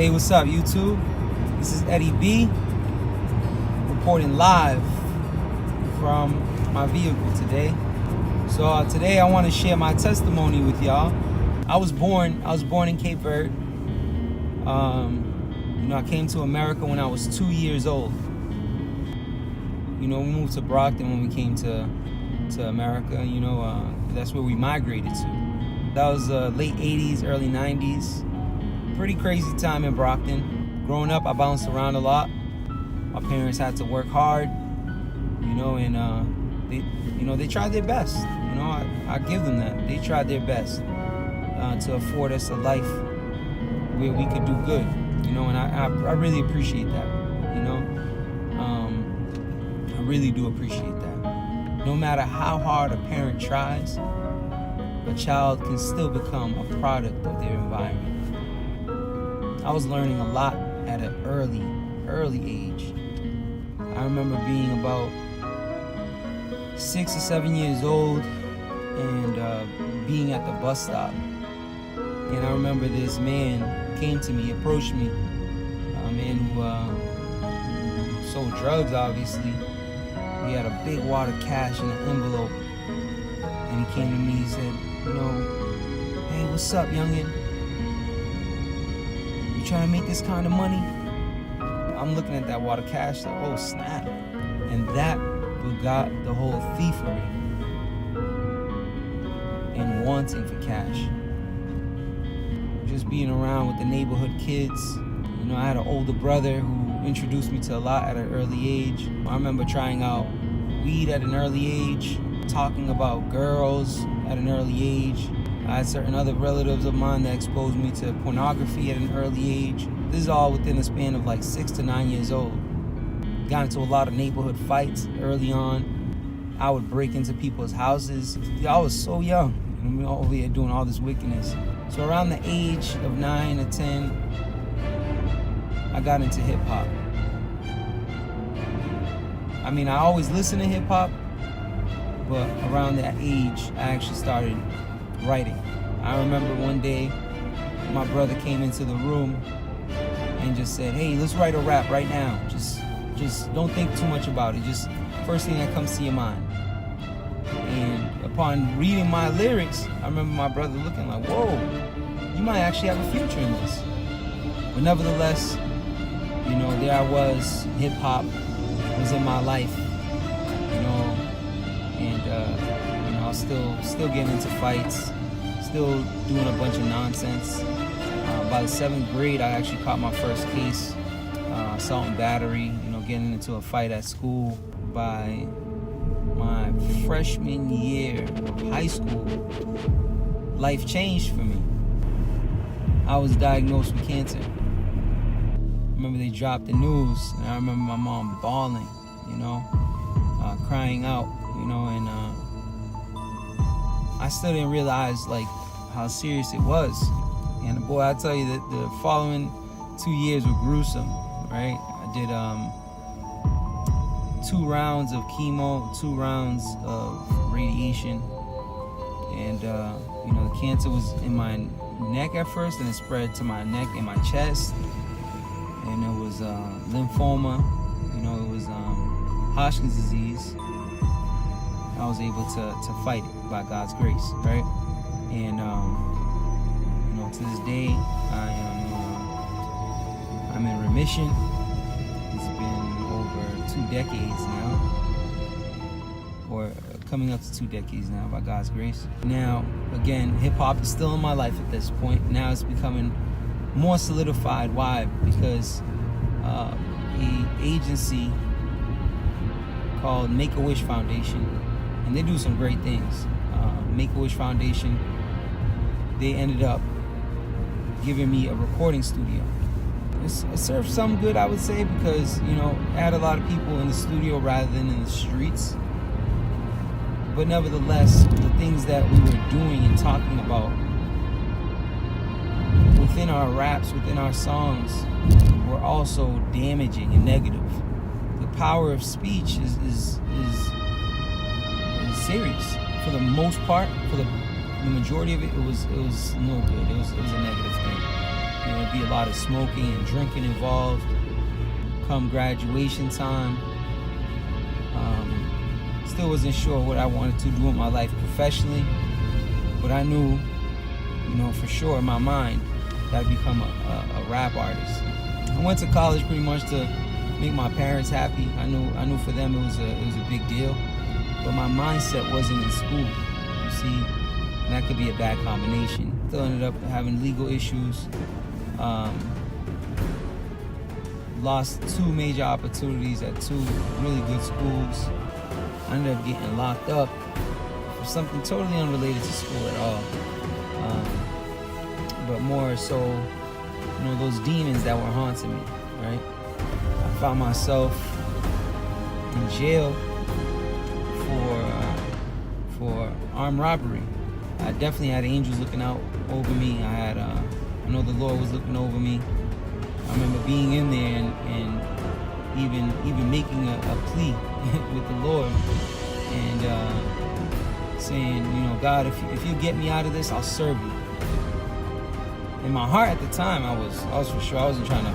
Hey, what's up, YouTube? This is Eddie B, reporting live from my vehicle today. So today I want to share my testimony with y'all. I was born in Cape Verde. I came to America when I was 2 years old. We moved to Brockton when we came to America. That's where we migrated to. That was late 80s, early 90s. Pretty crazy time in Brockton. Growing up, I bounced around a lot. My parents had to work hard, and they tried their best. I give them that. They tried their best to afford us a life where we could do good, and I really appreciate that, I really do appreciate that. No matter how hard a parent tries, a child can still become a product of their environment. I was learning a lot at an early age. I remember being about 6 or 7 years old and being at the bus stop. And I remember this man came to me, approached me, a man who sold drugs, obviously. He had a big wad of cash in an envelope. And he came to me, he said, hey, what's up, youngin'? You trying to make this kind of money? I'm looking at that wad of cash, like, oh snap. And that got the whole thievery and wanting for cash. Just being around with the neighborhood kids. I had an older brother who introduced me to a lot at an early age. I remember trying out weed at an early age, talking about girls at an early age. I had certain other relatives of mine that exposed me to pornography at an early age. This is all within a span of like 6 to 9 years old. Got into a lot of neighborhood fights early on. I would break into people's houses. I was so young, and we were over here doing all this wickedness. So around the age of 9 or 10, I got into hip hop. I always listened to hip hop, but around that age, I actually started writing. I remember one day, my brother came into the room and just said, hey, let's write a rap right now. Just don't think too much about it. Just first thing that comes to your mind. And upon reading my lyrics, I remember my brother looking like, whoa, you might actually have a future in this. But nevertheless, there I was, hip hop was in my life, and I was still getting into fights, still doing a bunch of nonsense. By the 7th grade, I actually caught my first case, assault and battery, getting into a fight at school. By my freshman year of high school, life changed for me. I was diagnosed with cancer. I remember they dropped the news, and I remember my mom bawling, crying out, and I still didn't realize how serious it was. And boy, I tell you that the following 2 years were gruesome, right? I did 2 rounds of chemo, 2 rounds of radiation, and the cancer was in my neck at first, and it spread to my neck and my chest, and it was lymphoma, it was Hodgkin's disease. I was able to fight it by God's grace, right? And to this day, I'm in remission. It's been over 2 decades now, or coming up to 2 decades now by God's grace. Now, again, hip hop is still in my life at this point. Now it's becoming more solidified. Why? Because an agency called Make-A-Wish Foundation, and they do some great things. Make-A-Wish Foundation, they ended up giving me a recording studio. It served some good, I would say, because I had a lot of people in the studio rather than in the streets. But nevertheless, the things that we were doing and talking about within our raps, within our songs, were also damaging and negative. The power of speech is serious. For the most part, for the majority of it, it was no good. It was a negative thing. There'd be a lot of smoking and drinking involved. Come graduation time, still wasn't sure what I wanted to do in my life professionally, but I knew, for sure in my mind that I'd become a rap artist. I went to college pretty much to make my parents happy. I knew for them it was a big deal, but my mindset wasn't in school. You see, and that could be a bad combination. Still ended up having legal issues. Lost 2 major opportunities at 2 really good schools. I ended up getting locked up for something totally unrelated to school at all. But more so, those demons that were haunting me, right? I found myself in jail for armed robbery. I definitely had angels looking out over me. I know the Lord was looking over me. I remember being in there and even making a plea with the Lord and saying, God, if you get me out of this, I'll serve you. In my heart at the time, I was for sure. I wasn't trying to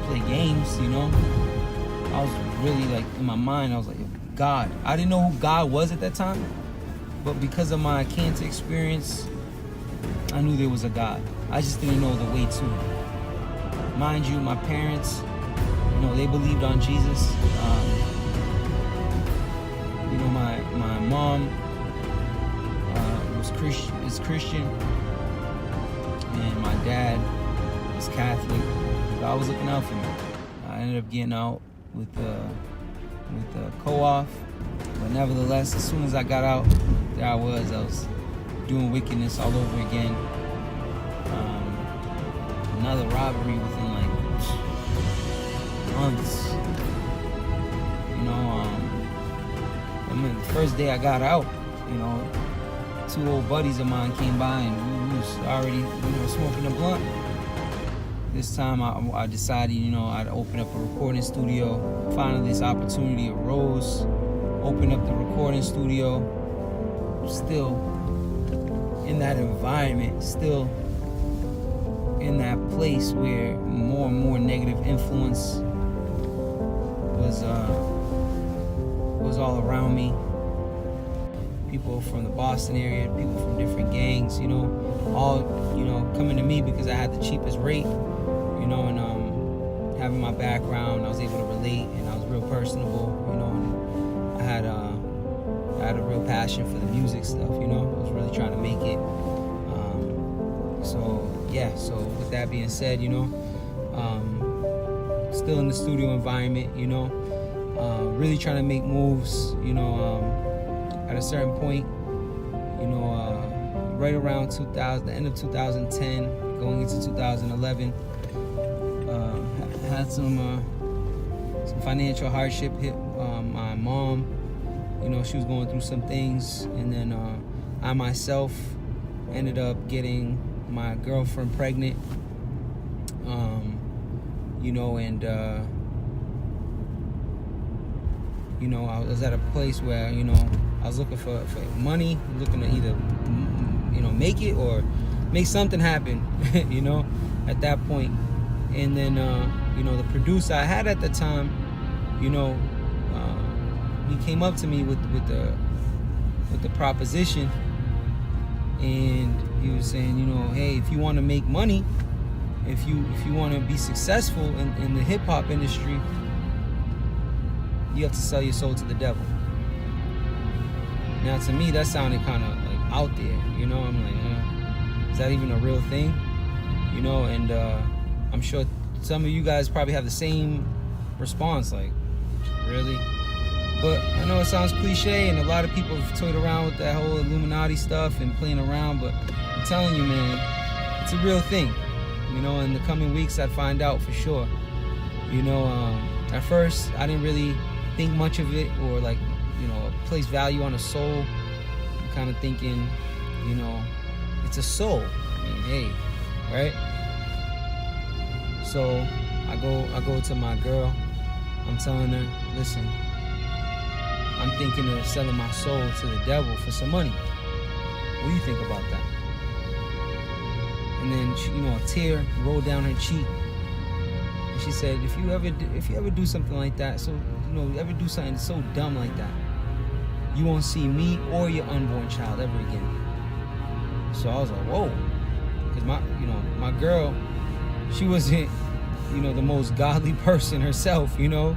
play games, I was really like, in my mind, I was like, God. I didn't know who God was at that time, but because of my cancer experience, I knew there was a God. I just didn't know the way to it. Mind you, my parents, they believed on Jesus. My mom is Christian, and my dad is Catholic. So I was looking out for me. I ended up getting out with a co-op, but nevertheless, as soon as I got out, there I was doing wickedness all over again. Another robbery within like months. The first day I got out, 2 old buddies of mine came by and we was already, smoking a blunt. This time I decided, I'd open up a recording studio. Finally, this opportunity arose. Opened up the recording studio. Still in that environment, still in that place where more and more negative influence was all around me. People from the Boston area, people from different gangs, all coming to me because I had the cheapest rate, and having my background, I was able to relate, and I was real personable, and I had a real passion for the music stuff, I was really trying to make it. So with that being said, still in the studio environment, really trying to make moves, at a certain point, right around the end of 2010, going into 2011, had some financial hardship hit my mom. She was going through some things, and then I myself ended up getting my girlfriend pregnant, I was at a place where, I was looking for money, looking to either, make it or make something happen, at that point. And then, the producer I had at the time, he came up to me with the proposition, and he was saying, hey, if you want to make money, if you want to be successful in the hip hop industry, you have to sell your soul to the devil. Now, to me, that sounded kind of like out there, I'm like, is that even a real thing? And I'm sure some of you guys probably have the same response, like, really? But I know it sounds cliche, and a lot of people have toyed around with that whole Illuminati stuff and playing around, but I'm telling you, man, it's a real thing. In the coming weeks, I'd find out for sure. At first, I didn't really think much of it, or like, place value on a soul. I'm kind of thinking, it's a soul. I mean, hey, right? So I go to my girl. I'm telling her, listen, I'm thinking of selling my soul to the devil for some money. What do you think about that? And then she, you know, a tear rolled down her cheek. And she said, if you ever do something like that, so, you know, ever do something so dumb like that, you won't see me or your unborn child ever again. So I was like, whoa. Because my girl, she wasn't, you know, the most godly person herself, you know.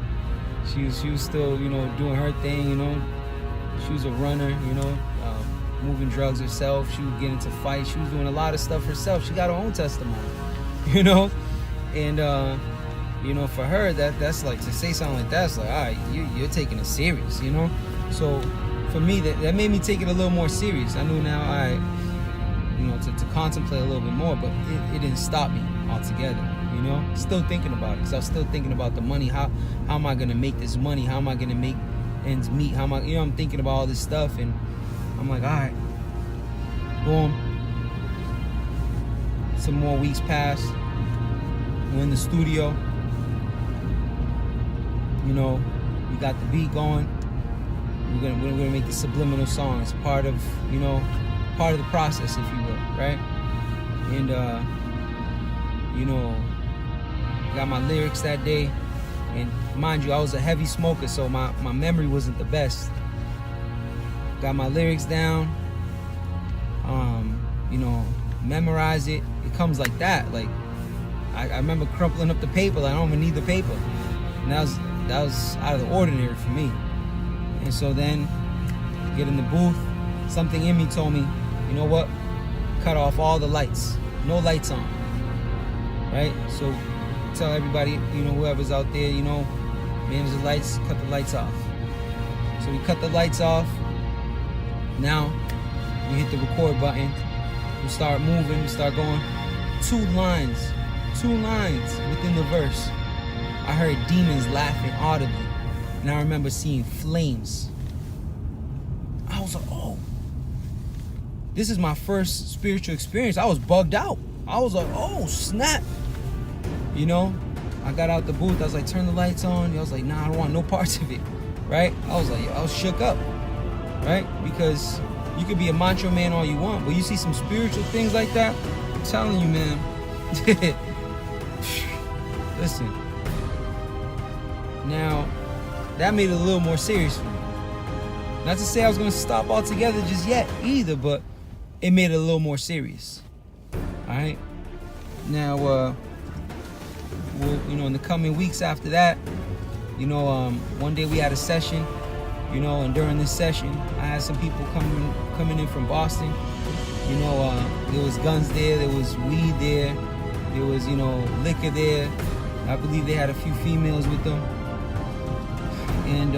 She was still, you know, doing her thing, you know. She was a runner, you know, moving drugs herself. She would get into fights. She was doing a lot of stuff herself. She got her own testimony, you know. And, you know, for her, that's like, to say something like that's like, all right, you're taking it serious, you know. So for me, that made me take it a little more serious. I knew now, all right, you know, to contemplate a little bit more, but it didn't stop me altogether, you know. Still thinking about it, because I was still thinking about the money. How am I gonna make this money? How am I gonna make ends meet? How am I, you know, I'm thinking about all this stuff, and I'm like, all right, boom. Some more weeks passed. We're in the studio. You know, we got the beat going. We're gonna make the subliminal song. It's part of, you know, part of the process, if you will, right? And you know, got my lyrics that day. And mind you, I was a heavy smoker, so my memory wasn't the best. Got my lyrics down, you know, memorize it. It comes like that. Like, I remember crumpling up the paper, like I don't even need the paper. And that was out of the ordinary for me. And so then, get in the booth, something in me told me, you know what? Cut off all the lights. No lights on. Right? So tell everybody, you know, whoever's out there, you know, manage the lights, cut the lights off. So we cut the lights off. Now we hit the record button. We start moving, we start going. Two lines within the verse. I heard demons laughing audibly. And I remember seeing flames. I was like, oh, this is my first spiritual experience. I was bugged out. I was like, oh, snap. You know, I got out the booth. I was like, turn the lights on. I was like, nah, I don't want no parts of it. Right? I was like, I was shook up. Right? Because you could be a macho man all you want, but you see some spiritual things like that, I'm telling you, man. Listen. Now, that made it a little more serious for me. Not to say I was going to stop altogether just yet either, but it made it a little more serious. Alright? Now, you know, in the coming weeks after that, you know, one day we had a session, you know, and during this session, I had some people coming in from Boston. You know, there was guns there, there was weed there, there was, you know, liquor there. I believe they had a few females with them. And,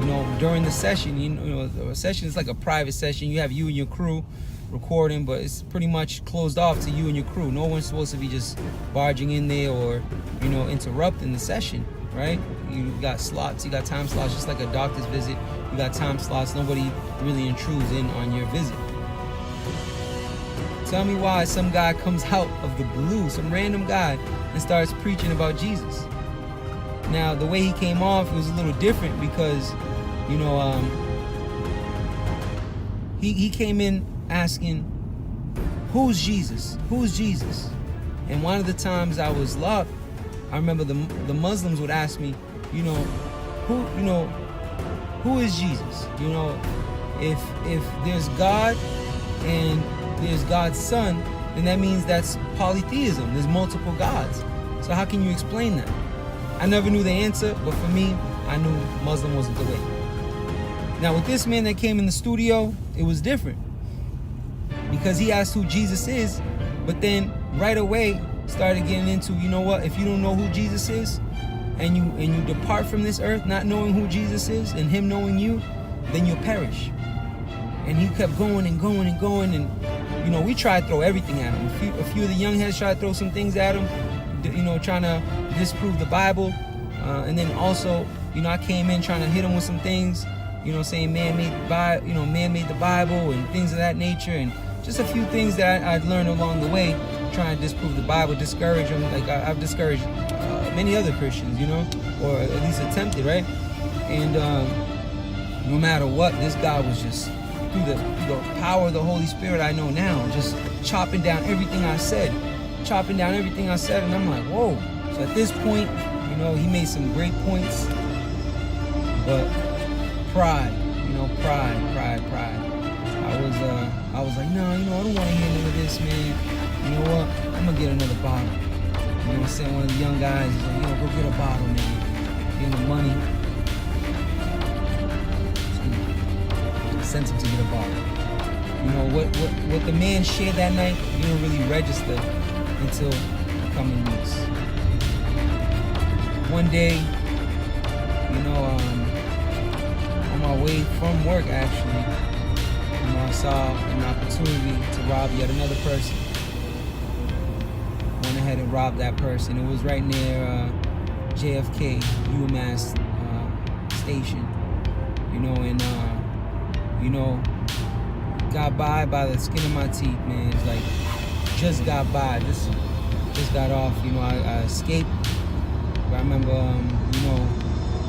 you know, during the session, you know, the session is like a private session. You have you and your crew recording, but it's pretty much closed off to you and your crew. No one's supposed to be just barging in there or, you know, interrupting the session, right? You got slots, you got time slots, just like a doctor's visit. You got time slots. Nobody really intrudes in on your visit. Tell me why some guy comes out of the blue, some random guy, and starts preaching about Jesus. Now, the way he came off was a little different because, you know, he came in asking, who's Jesus? Who's Jesus? And one of the times I was locked, I remember the Muslims would ask me, you know, who is Jesus? You know, if there's God and there's God's son, then that means that's polytheism. There's multiple gods. So how can you explain that? I never knew the answer, but for me, I knew Muslim wasn't the way. Now with this man that came in the studio, it was different. Because he asked who Jesus is, but then right away started getting into, you know what, if you don't know who Jesus is, and you depart from this earth not knowing who Jesus is, and him knowing you, then you'll perish. And he kept going and going and going, and you know, we tried to throw everything at him. A few of the young heads tried to throw some things at him, you know, trying to disprove the Bible. And then also, you know, I came in trying to hit him with some things, you know, saying man made the Bible and things of that nature, and just a few things that I'd learned along the way, trying to disprove the Bible, discourage them. Like I've discouraged many other Christians, you know, or at least attempted, right? And no matter what, this guy was just through the power of the Holy Spirit I know now, just chopping down everything I said, and I'm like, whoa. So at this point, you know, he made some great points, but pride. I was like, no, you know, I don't want to hear none of this, man. You know what? I'm gonna get another bottle. You know what I'm saying? One of the young guys is like, yo, go get a bottle, man. Give him the money. Sent him to get a bottle. You know what the man shared that night didn't really register until the coming weeks. One day, you know, on my way from work, actually, you know, I saw an opportunity to rob yet another person. Went ahead and robbed that person. It was right near JFK UMass station, you know, and you know, got by the skin of my teeth, man. It's like, just got by, just got off. You know, I escaped. I remember, you know,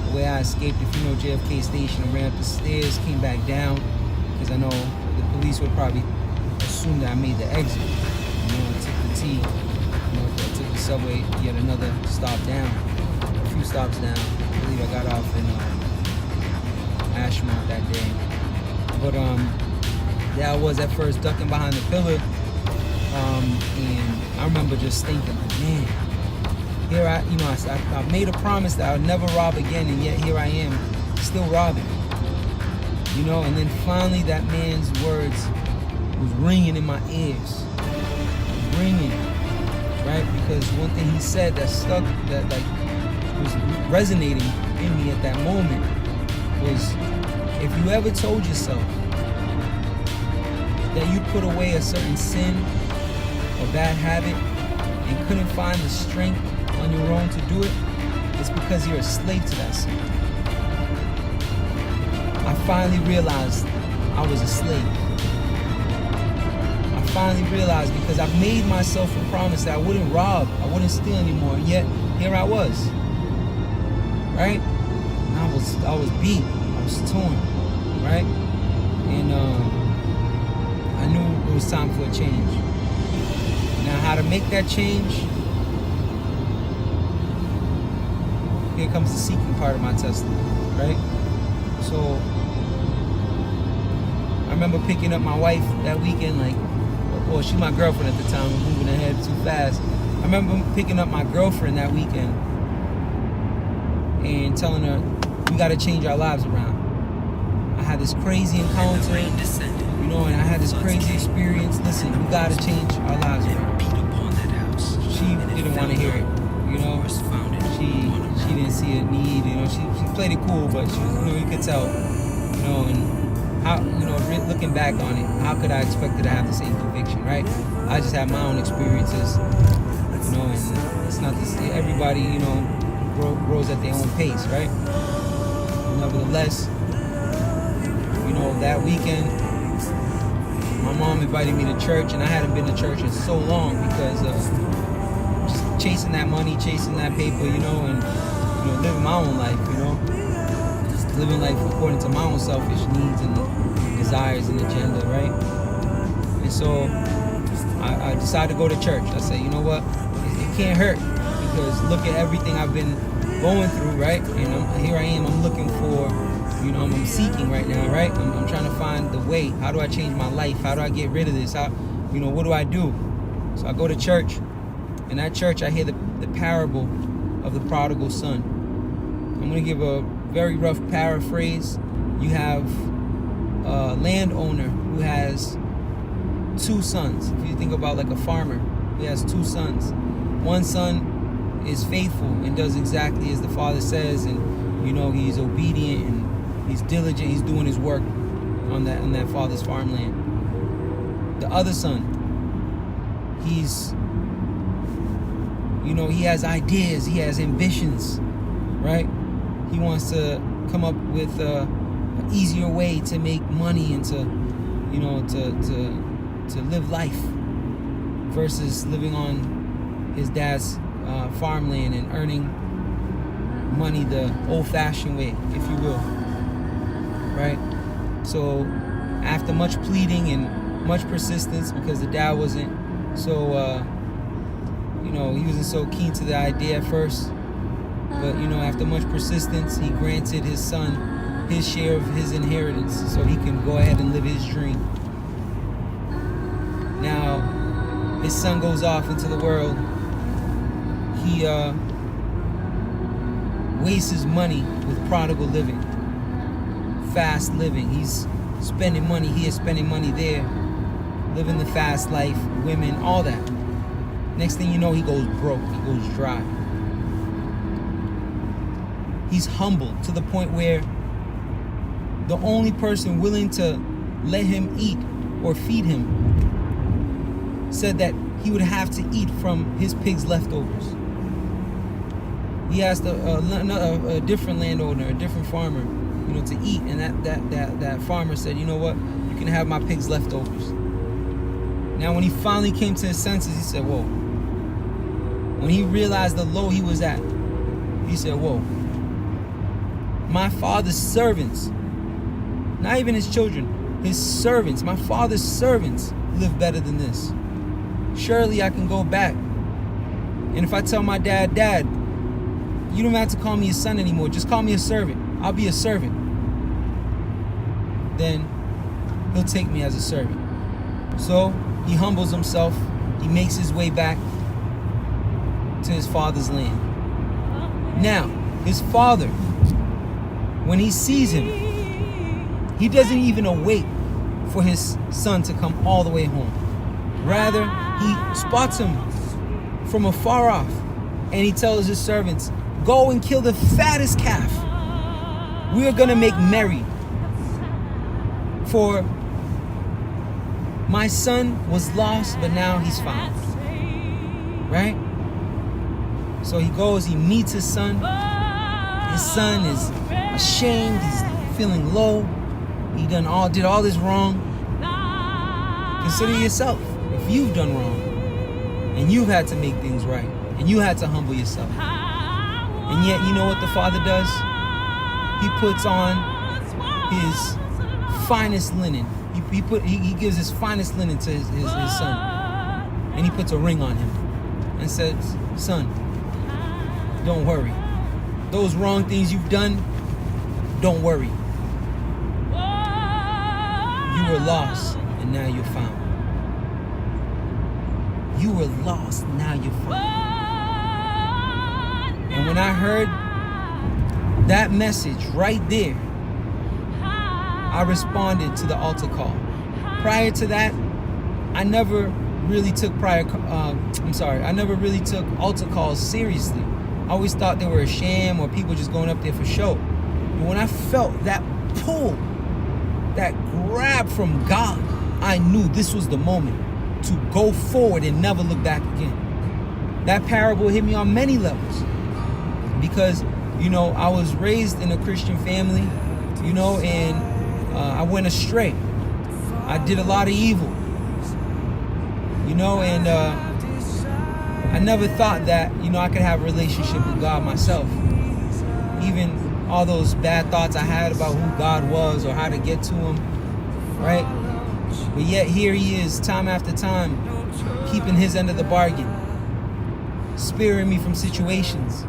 the way I escaped, if you know JFK station, I ran up the stairs, came back down, because I know the police would probably assume that I made the exit. You know, I took the T, you know, I took the subway, yet another stop down, a few stops down. I believe I got off in Ashmont that day. But there I was at first ducking behind the pillar, and I remember just thinking, man, here I made a promise that I would never rob again, and yet here I am, still robbing. You know, and then finally that man's words was ringing in my ears, ringing, right? Because one thing he said that stuck, that like was resonating in me at that moment was, if you ever told yourself that you put away a certain sin or bad habit and couldn't find the strength on your own to do it, it's because you're a slave to that sin. I finally realized I was a slave. I finally realized, because I made myself a promise that I wouldn't rob, I wouldn't steal anymore, and yet here I was, right? And I was beat, I was torn, right? And I knew it was time for a change. Now, how to make that change? Here comes the seeking part of my testimony, right? So I remember picking up my wife that weekend, like, well, she's my girlfriend at the time, I'm moving ahead too fast. I remember picking up my girlfriend that weekend and telling her, we gotta change our lives around. I had this crazy encounter, you know, and I had this crazy experience. Listen, we gotta change our lives around. She didn't want to hear it, you know. She didn't see a need, you know. She played it cool, but she, you know, you could tell, you know. And how, you know, looking back on it, how could I expect her to have the same conviction, right? I just had my own experiences, you know, and it's not this. Everybody, you know, grows at their own pace, right? Nevertheless, you know, that weekend, my mom invited me to church, and I hadn't been to church in so long because just chasing that money, chasing that paper, you know, and, you know, living my own life, you know, just living life according to my own selfish needs and desires and agenda, right? And so I decided to go to church. I said, you know what, it can't hurt, because look at everything I've been going through, right? And here I am, I'm looking for, you know, I'm seeking right now, right? I'm trying to find the way. How do I change my life? How do I get rid of this? How, you know, what do I do? So I go to church. In that church, I hear the parable of the prodigal son. I'm going to give a very rough paraphrase. You have a landowner who has two sons. If you think about like a farmer, he has two sons. One son is faithful and does exactly as the father says, and, you know, he's obedient and he's diligent. He's doing his work on that father's farmland. The other son, he's, you know, he has ideas, he has ambitions, right? He wants to come up with an easier way to make money and to, you know, to live life versus living on his dad's farmland and earning money the old-fashioned way, if you will, right? So after much pleading and much persistence, because the dad wasn't so, he wasn't so keen to the idea at first. But, after much persistence, he granted his son his share of his inheritance so he can go ahead and live his dream. Now, his son goes off into the world. He wastes his money with prodigal living, fast living. He's spending money here, spending money there, living the fast life, women, all that. Next thing you know, he goes broke, he goes dry. He's humbled to the point where the only person willing to let him eat or feed him said that he would have to eat from his pig's leftovers. He asked a different landowner, a different farmer, to eat, and that farmer said, "You know what? You can have my pig's leftovers." Now, when he finally came to his senses, he said, "Whoa." When he realized the low he was at, he said, "Whoa. My father's servants, not even his children, his servants, my father's servants live better than this. Surely I can go back. And if I tell my dad, 'Dad, you don't have to call me a son anymore. Just call me a servant. I'll be a servant.' Then he'll take me as a servant." So he humbles himself. He makes his way back to his father's land. Now, his father, when he sees him, he doesn't even await for his son to come all the way home. Rather, he spots him from afar off, and he tells his servants, "Go and kill the fattest calf. We are going to make merry. For my son was lost, but now he's found." Right? So he goes, he meets his son. His son is ashamed, he's feeling low. He did all this wrong. Consider yourself, if you've done wrong, and you've had to make things right, and you had to humble yourself. And yet, you know what the father does? He puts on his finest linen. He gives his finest linen to his son. And he puts a ring on him and says, "Son, don't worry. Those wrong things you've done, don't worry. You were lost, and now you're found. You were lost, now you're found." And when I heard that message right there, I responded to the altar call. Prior to that, I never really took altar calls seriously. I always thought they were a sham or people just going up there for show. But when I felt that pull, that grab from God, I knew this was the moment to go forward and never look back again. That parable hit me on many levels because, I was raised in a Christian family, and I went astray. I did a lot of evil, and I never thought that, I could have a relationship with God myself. Even all those bad thoughts I had about who God was or how to get to him, right? But yet here he is, time after time, keeping his end of the bargain, sparing me from situations.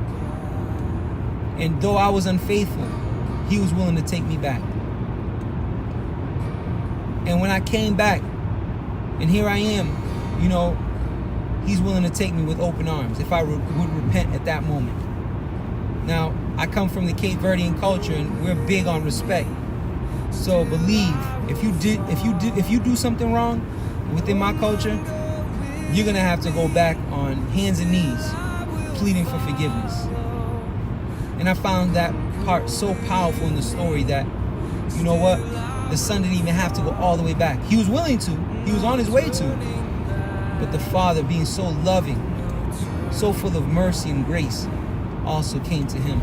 And though I was unfaithful, he was willing to take me back. And when I came back, and here I am, he's willing to take me with open arms if I would repent at that moment. Now, I come from the Cape Verdean culture, and we're big on respect. So believe, if you do something wrong within my culture, you're gonna have to go back on hands and knees, pleading for forgiveness. And I found that part so powerful in the story that, you know what? The son didn't even have to go all the way back. He was willing to. He was on his way to. But the father, being so loving, so full of mercy and grace, also came to him.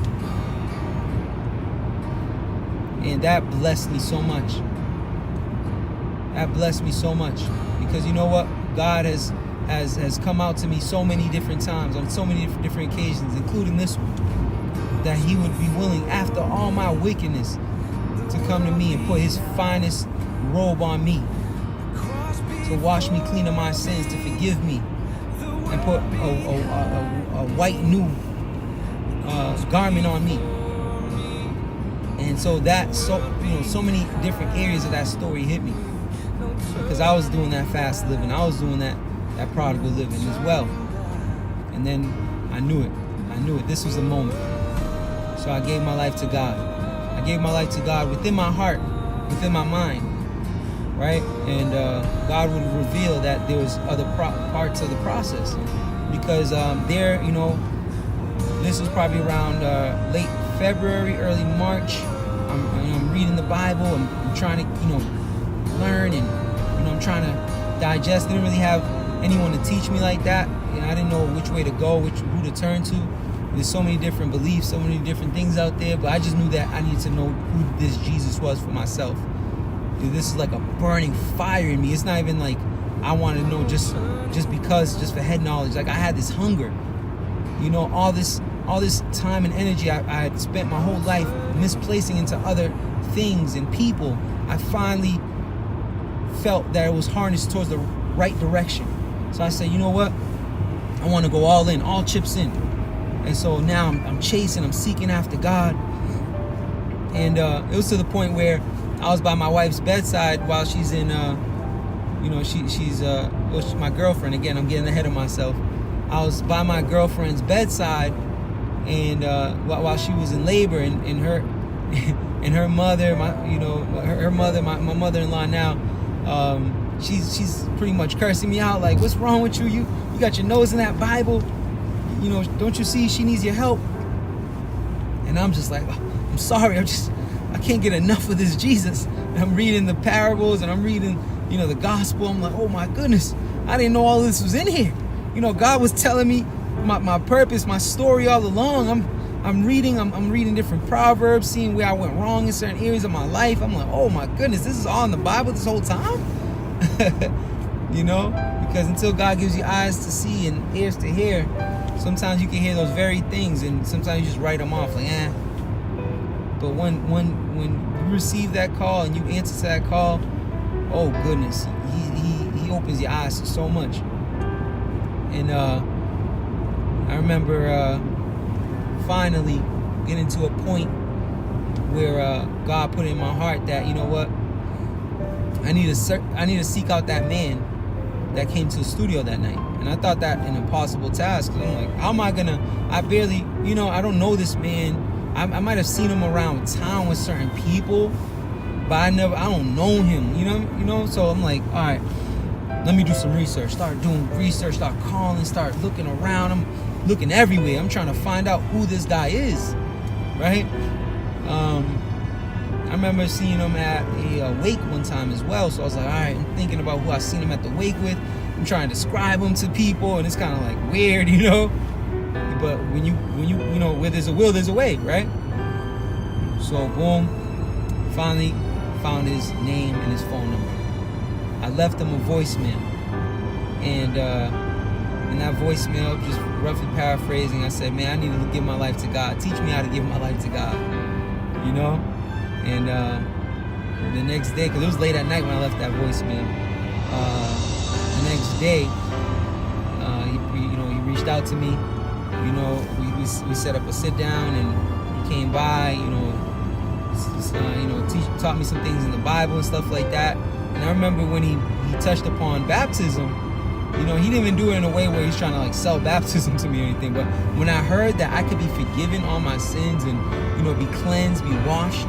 And that blessed me so much. That blessed me so much. Because you know what? God has come out to me so many different times, on so many different occasions, including this one, that he would be willing, after all my wickedness, to come to me and put his finest robe on me, to wash me clean of my sins, to forgive me, and put a white new garment on me. And so so many different areas of that story hit me, because I was doing that fast living. I was doing that prodigal living as well. And then I knew it. This was a moment. So I gave my life to God. I gave my life to God within my heart, within my mind, right? And God would reveal that there was other parts of the process, because this was probably around late February, early March. I'm reading the Bible. I'm trying to learn, and I'm trying to digest. I didn't really have anyone to teach me like that. I didn't know which way to go, who to turn to. There's so many different beliefs, so many different things out there, but I just knew that I needed to know who this Jesus was for myself. Dude, this is like a burning fire in me. It's not even like I want to know just for head knowledge. Like, I had this hunger. All this time and energy I had spent my whole life misplacing into other things and people. I finally felt that it was harnessed towards the right direction. So I said, you know what? I want to go all in, all chips in. And so now I'm chasing, I'm seeking after God. And it was to the point where I was by my wife's bedside while she's in, she's my girlfriend. Again, I'm getting ahead of myself. I was by my girlfriend's bedside, and while she was in labor, and her and her mother, my mother-in-law now, she's pretty much cursing me out, like, what's wrong with you? You got your nose in that Bible. Don't you see she needs your help? And I'm just like, I'm sorry, I can't get enough of this Jesus. And I'm reading the parables, and I'm reading, the gospel. I'm like, oh my goodness, I didn't know all this was in here. God was telling me my purpose, my story all along. I'm reading different proverbs, seeing where I went wrong in certain areas of my life. I'm like, oh my goodness, this is all in the Bible this whole time? Because until God gives you eyes to see and ears to hear, sometimes you can hear those very things, and sometimes you just write them off like, eh. But when you receive that call and you answer to that call, oh goodness, he opens your eyes to so much. And I remember finally getting to a point where God put in my heart that, you know what, I need to seek out that man that came to the studio that night. And I thought that an impossible task. I'm like, how am I gonna? I barely, I don't know this man. I might have seen him around town with certain people, but I don't know him. So I'm like, all right, let me do some research. Start doing research. Start calling. Start looking around. I'm looking everywhere. I'm trying to find out who this guy is, right? I remember seeing him at a wake one time as well. So I was like, all right, I'm thinking about who I seen him at the wake with. I'm trying to describe him to people, and it's kind of like weird, But when you where there's a will, there's a way, right? So boom, finally found his name and his phone number. I left him a voicemail, and in that voicemail, just roughly paraphrasing, I said, man, I need to give my life to God. Teach me how to give my life to God, And the next day, because it was late at night when I left that voicemail, the next day, he reached out to me. We set up a sit down, and he came by. Taught me some things in the Bible and stuff like that. And I remember when he touched upon baptism. He didn't even do it in a way where he's trying to sell baptism to me or anything. But when I heard that I could be forgiven all my sins and be cleansed, be washed,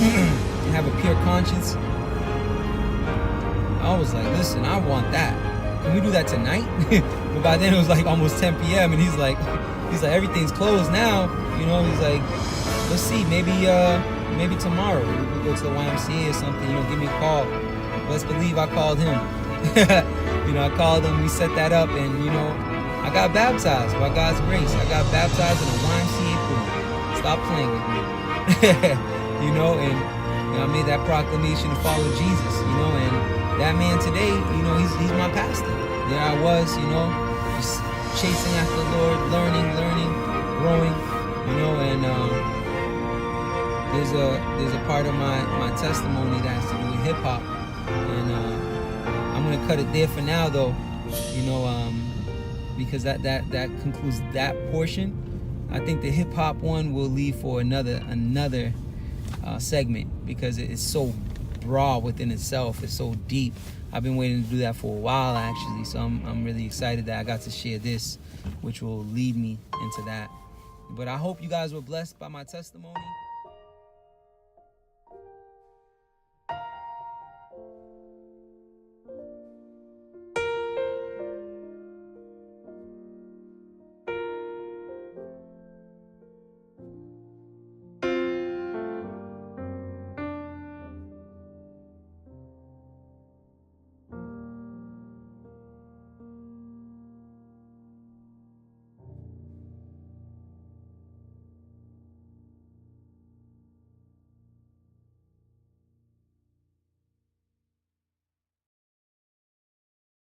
and have a pure conscience, I was like, listen, I want that. Can we do that tonight? But by then it was almost 10 p.m. and he's like, everything's closed now. He's like, let's see, maybe tomorrow we'll go to the YMCA or something. Give me a call. Best believe I called him. I called him. We set that up, and I got baptized by God's grace. I got baptized in a YMCA pool. Stop playing with me. And I made that proclamation to follow Jesus. And that man today, he's my pastor. There I was, just chasing after the Lord, learning, growing, and there's a part of my testimony that has to do with hip hop, and I'm gonna cut it there for now, though. You know, because that concludes that portion. I think the hip hop one will leave for another segment, because it's so broad within itself. It's so deep. I've been waiting to do that for a while, actually. So I'm really excited that I got to share this, which will lead me into that. But I hope you guys were blessed by my testimony.